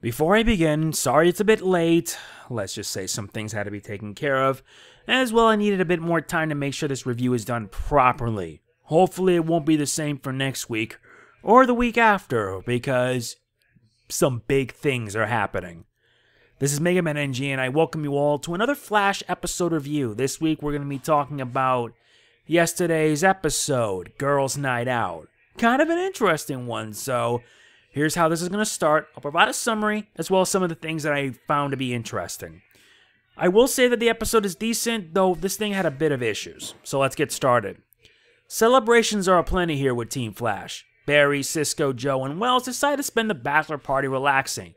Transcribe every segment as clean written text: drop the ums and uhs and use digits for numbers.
Before I begin, sorry it's a bit late. Let's just say some things had to be taken care of. As well, I needed a bit more time to make sure this review is done properly. Hopefully it won't be the same for next week or the week after, because some big things are happening. This is Mega Man NG, and I welcome you all to another Flash episode review. This week we're going to be talking about yesterday's episode, Girls' Night Out. Kind of an interesting one, so here's how this is going to start. I'll provide a summary, as well as some of the things that I found to be interesting. I will say that the episode is decent, though this thing had a bit of issues. So let's get started. Celebrations are aplenty here with Team Flash. Barry, Cisco, Joe, and Wells decide to spend the bachelor party relaxing.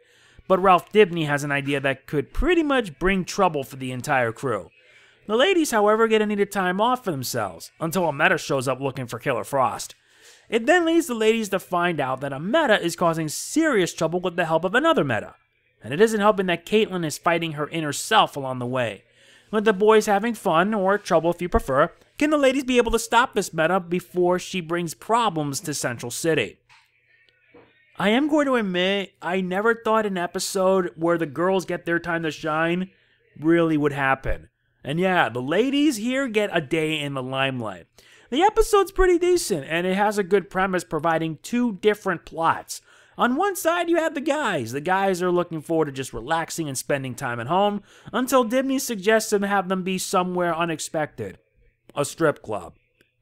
But Ralph Dibny has an idea that could pretty much bring trouble for the entire crew. The ladies, however, get a needed time off for themselves, until a Meta shows up looking for Killer Frost. It then leads the ladies to find out that a Meta is causing serious trouble with the help of another Meta. And it isn't helping that Caitlin is fighting her inner self along the way. With the boys having fun, or trouble if you prefer, can the ladies be able to stop this Meta before she brings problems to Central City? I am going to admit, I never thought an episode where the girls get their time to shine really would happen. And yeah, the ladies here get a day in the limelight. The episode's pretty decent, and it has a good premise providing two different plots. On one side, you have the guys. The guys are looking forward to just relaxing and spending time at home, until Dibny suggests to have them be somewhere unexpected. A strip club.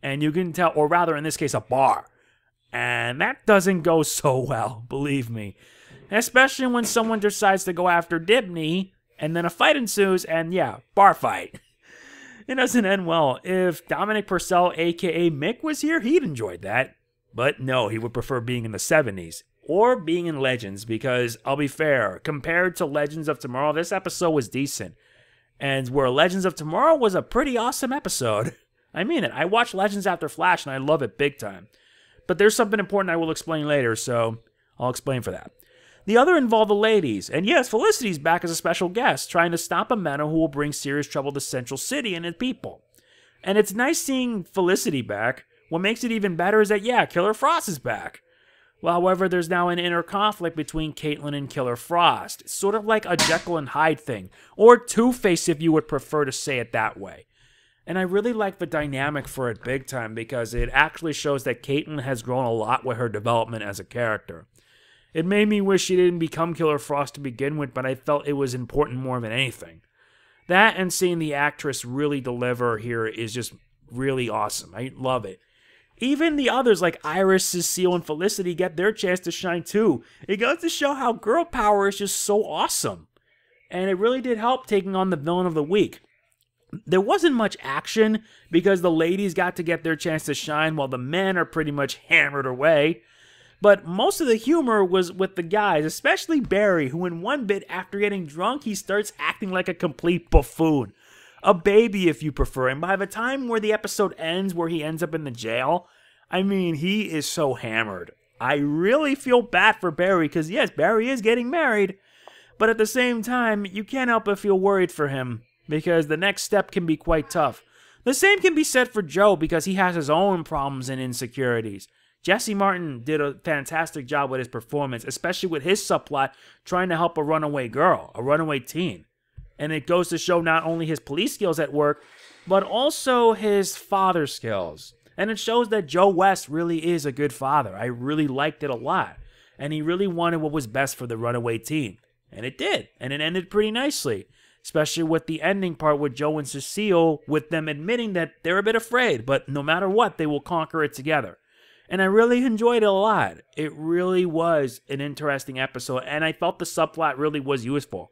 And you can tell, or rather in this case, a bar. And that doesn't go so well, believe me. Especially when someone decides to go after Dibny, and then a fight ensues, and yeah, bar fight. It doesn't end well. If Dominic Purcell, aka Mick, was here, he'd enjoyed that. But no, he would prefer being in the 70s. Or being in Legends, because I'll be fair, compared to Legends of Tomorrow, this episode was decent. And where Legends of Tomorrow was a pretty awesome episode. I mean it. I watched Legends after Flash, and I love it big time. But there's something important I will explain later, so I'll explain for that. The other involved the ladies, and yes, Felicity's back as a special guest, trying to stop a Meta who will bring serious trouble to Central City and its people. And it's nice seeing Felicity back. What makes it even better is that, yeah, Killer Frost is back. Well, however, there's now an inner conflict between Caitlin and Killer Frost. It's sort of like a Jekyll and Hyde thing, or Two-Face if you would prefer to say it that way. And I really like the dynamic for it big time, because it actually shows that Caitlin has grown a lot with her development as a character. It made me wish she didn't become Killer Frost to begin with, but I felt it was important more than anything. That and seeing the actress really deliver here is just really awesome. I love it. Even the others like Iris, Cecile, and Felicity get their chance to shine too. It goes to show how girl power is just so awesome. And it really did help taking on the villain of the week. There wasn't much action because the ladies got to get their chance to shine while the men are pretty much hammered away. But most of the humor was with the guys, especially Barry, who in one bit after getting drunk, he starts acting like a complete buffoon. A baby if you prefer, and by the time where the episode ends, where he ends up in the jail, I mean, he is so hammered. I really feel bad for Barry, because yes, Barry is getting married, but at the same time, you can't help but feel worried for him, because the next step can be quite tough. The same can be said for Joe, because he has his own problems and insecurities. Jesse Martin did a fantastic job with his performance, especially with his subplot trying to help a runaway girl, a runaway teen. And it goes to show not only his police skills at work, but also his father skills. And it shows that Joe West really is a good father. I really liked it a lot. And he really wanted what was best for the runaway teen. And it did. And it ended pretty nicely. Especially with the ending part with Joe and Cecile, with them admitting that they're a bit afraid, but no matter what, they will conquer it together. And I really enjoyed it a lot. It really was an interesting episode, and I felt the subplot really was useful.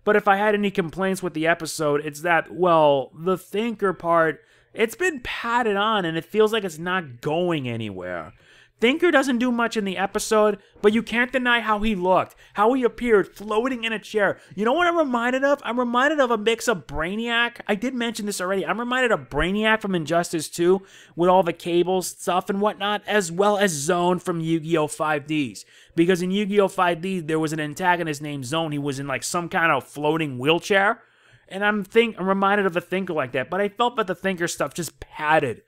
But if I had any complaints with the episode, it's that, well, the thinker part, it's been padded on, and it feels like it's not going anywhere. Thinker doesn't do much in the episode, but you can't deny how he looked, how he appeared floating in a chair. You know what I'm reminded of? I'm reminded of a mix of Brainiac. I did mention this already. I'm reminded of Brainiac from Injustice 2 with all the cables, stuff, and whatnot, as well as Zone from Yu-Gi-Oh! 5Ds. Because in Yu-Gi-Oh! 5D, there was an antagonist named Zone. He was in like some kind of floating wheelchair. And I'm reminded of a Thinker like that. But I felt that the Thinker stuff just padded.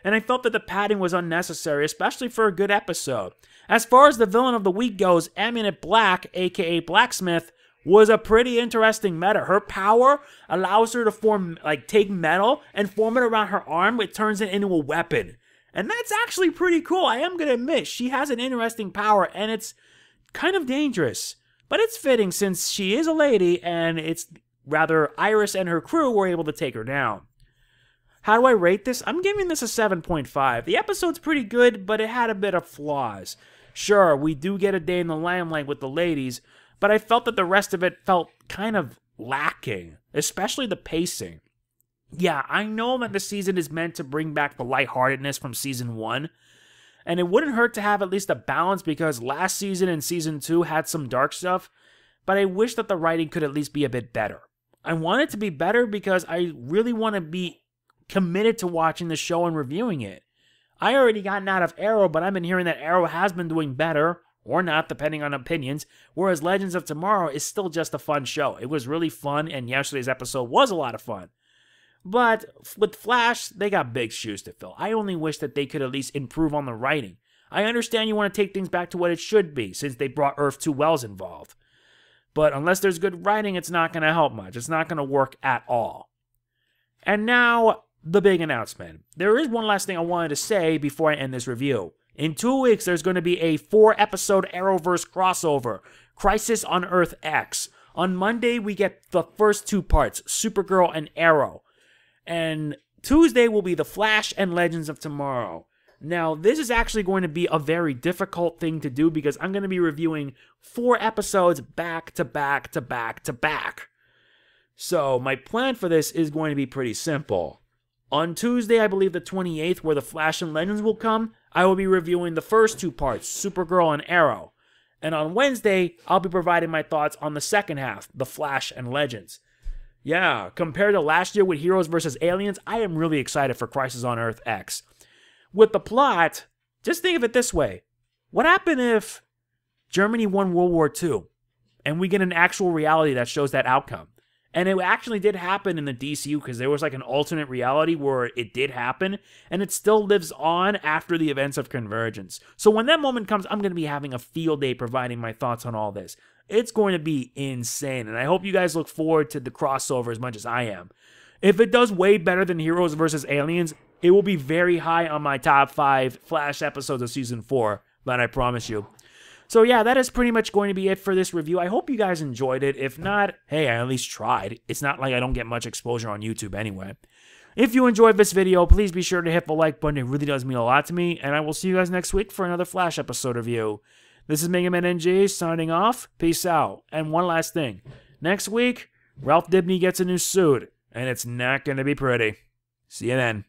And I felt that the padding was unnecessary, especially for a good episode. As far as the villain of the week goes, Eminent Black, aka Blacksmith, was a pretty interesting meta. Her power allows her to take metal and form it around her arm. It turns it into a weapon. And that's actually pretty cool. I am going to admit, she has an interesting power, and it's kind of dangerous. But it's fitting since she is a lady, and it's rather Iris and her crew were able to take her down. How do I rate this? I'm giving this a 7.5. The episode's pretty good, but it had a bit of flaws. Sure, we do get a day in the limelight with the ladies, but I felt that the rest of it felt kind of lacking, especially the pacing. Yeah, I know that the season is meant to bring back the lightheartedness from season 1, and it wouldn't hurt to have at least a balance because last season and season 2 had some dark stuff, but I wish that the writing could at least be a bit better. I want it to be better because I really want to be committed to watching the show and reviewing it. I already gotten out of Arrow, but I've been hearing that Arrow has been doing better, or not, depending on opinions, whereas Legends of Tomorrow is still just a fun show. It was really fun, and yesterday's episode was a lot of fun. But with Flash, they got big shoes to fill. I only wish that they could at least improve on the writing. I understand you want to take things back to what it should be, since they brought Earth 2 Wells involved. But unless there's good writing, it's not going to help much. It's not going to work at all. And now, the big announcement. There is one last thing I wanted to say before I end this review. In 2 weeks, there's going to be a 4-episode Arrowverse crossover, Crisis on Earth X. On Monday, we get the first 2 parts, Supergirl and Arrow. And Tuesday will be The Flash and Legends of Tomorrow. Now, this is actually going to be a very difficult thing to do because I'm going to be reviewing 4 episodes back to back to back to back. So, my plan for this is going to be pretty simple. On Tuesday, I believe the 28th, where The Flash and Legends will come, I will be reviewing the first 2 parts, Supergirl and Arrow. And on Wednesday, I'll be providing my thoughts on the second half, The Flash and Legends. Yeah, compared to last year with Heroes vs. Aliens, I am really excited for Crisis on Earth X. With the plot, just think of it this way. What happened if Germany won World War II and we get an actual reality that shows that outcome? And it actually did happen in the DCU because there was like an alternate reality where it did happen and it still lives on after the events of Convergence. So when that moment comes, I'm going to be having a field day providing my thoughts on all this. It's going to be insane, and I hope you guys look forward to the crossover as much as I am. If it does way better than Heroes vs. Aliens, it will be very high on my top 5 Flash episodes of Season 4, that I promise you. So yeah, that is pretty much going to be it for this review. I hope you guys enjoyed it. If not, hey, I at least tried. It's not like I don't get much exposure on YouTube anyway. If you enjoyed this video, please be sure to hit the like button. It really does mean a lot to me, and I will see you guys next week for another Flash episode review. This is Mega Man NG signing off. Peace out. And one last thing. Next week, Ralph Dibny gets a new suit, and it's not going to be pretty. See you then.